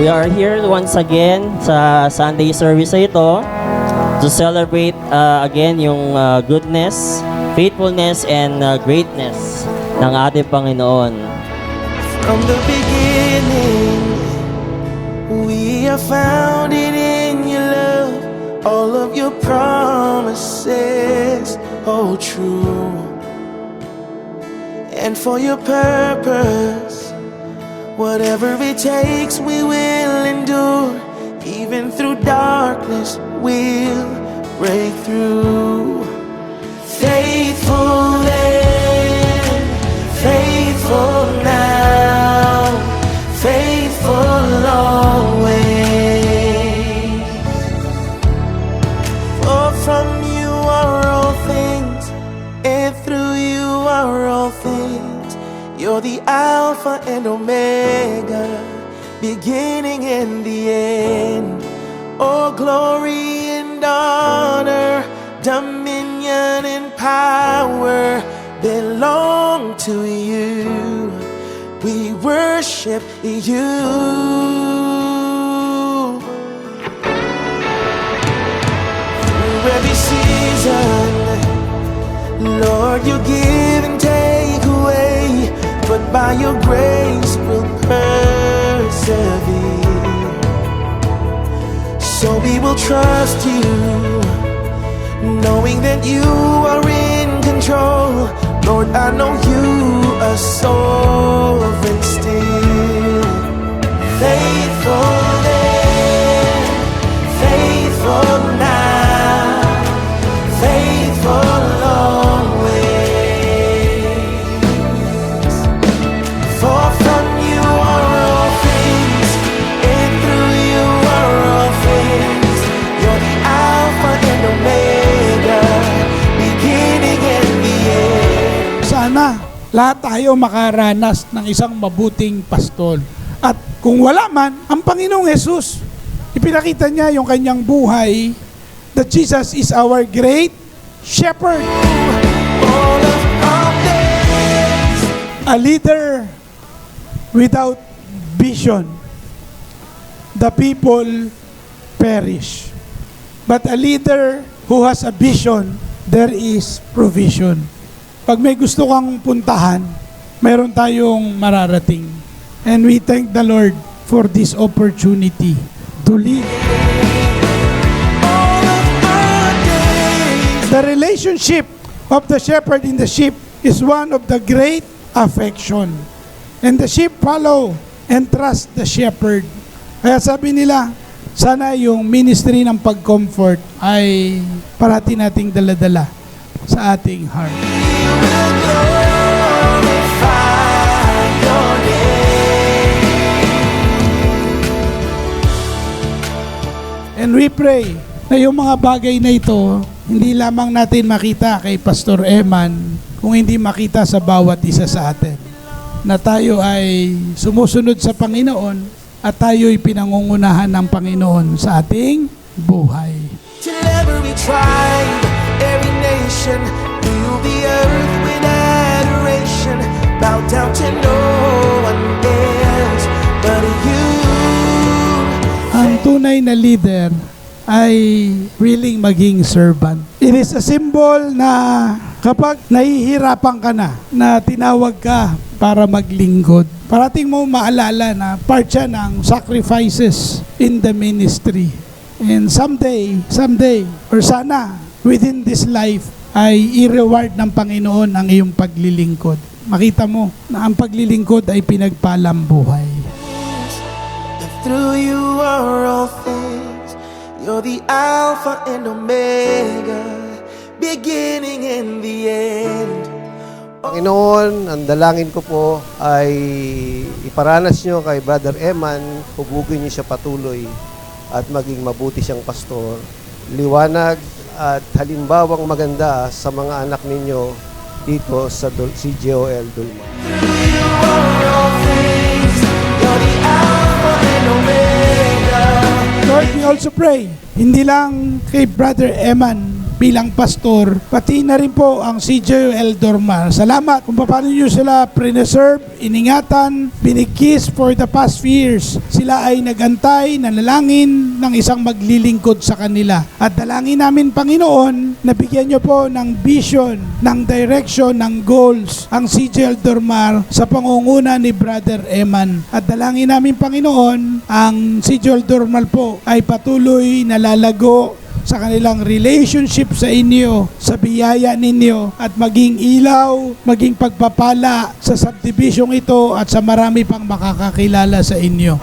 We are here once again sa Sunday service na ito to celebrate again yung goodness, faithfulness, and greatness ng ating Panginoon. From the beginning, we are founded in your love. All of your promises hold true. And for your purpose, whatever it takes, we will endure. Even through darkness, we'll break through. Faithful then, faithful now, faithful always. For from you are all things, and through you are all things. You're the Alpha and Omega, beginning and the end. Oh, glory and honor, dominion and power belong to you. We worship you. Through every season, Lord, you give and take away, but by your grace we'll persevere. So we will trust you, knowing that you are in control. Lord, I know you are sovereign still. Faithful then, faithful now, faithful always. For from you are all things, and through you are all things. You're the Alpha and Omega, beginning and the end. Sana lahat tayo makaranas ng isang mabuting pastol. At kung wala man, ang Panginoong Jesus, ipinakita niya yung kanyang buhay that Jesus is our great shepherd. All of our days, A leader without vision, the people perish. But a leader who has a vision, there is provision. Pag may gusto kang puntahan, mayroon tayong mararating. And we thank the Lord for this opportunity to lead. all of our days. The relationship of the shepherd and the sheep is one of the great affection. And the sheep follow and trust the shepherd. Kaya sabi nila, sana yung ministry ng pag-comfort ay parati nating daladala sa ating heart. We will glorify your name. And we pray na yung mga bagay na ito, hindi lamang natin makita kay Pastor Eman, kung hindi makita sa bawat isa sa atin. Na tayo ay sumusunod sa Panginoon at tayo'y pinangungunahan ng Panginoon sa ating buhay. Till every tribe, every nation, fill the earth with adoration. Bow down to no one else but you. Ang tunay na leader ay willing maging servant. It is a symbol na kapag nahihirapan ka na tinawag ka para maglingkod, parating mo maalala na part siya ng sacrifices in the ministry. And someday, or sana, within this life, ay i-reward ng Panginoon ang iyong paglilingkod. Makita mo na ang paglilingkod ay pinagpalang buhay. And through you are all things. You're the Alpha and Omega, beginning and the end. Panginoon, ang dalangin ko po ay iparanas nyo kay Brother Eman, hubugin nyo siya patuloy at maging mabuti siyang pastor, liwanag at halimbawang maganda sa mga anak ninyo dito sa CJOL Dulma. You are all things. You're the Alpha and Omega. Lord, we also pray, hindi lang kay Brother Eman bilang pastor, pati na rin po ang CJ Eldormar. Salamat kung paano nyo sila preserve, iningatan, binikis for the past few years. Sila ay nagantay, nanalangin ng isang maglilingkod sa kanila. At dalangin namin, Panginoon, na bigyan nyo po ng vision, ng direction, ng goals ang CJ Eldormar sa pangunguna ni Brother Eman. At dalangin namin, Panginoon, ang CJ Eldormar po ay patuloy na lalago sa kanilang relationship sa inyo, sa biyaya ninyo, at maging ilaw, maging pagpapala sa subdivision ito at sa marami pang makakakilala sa inyo.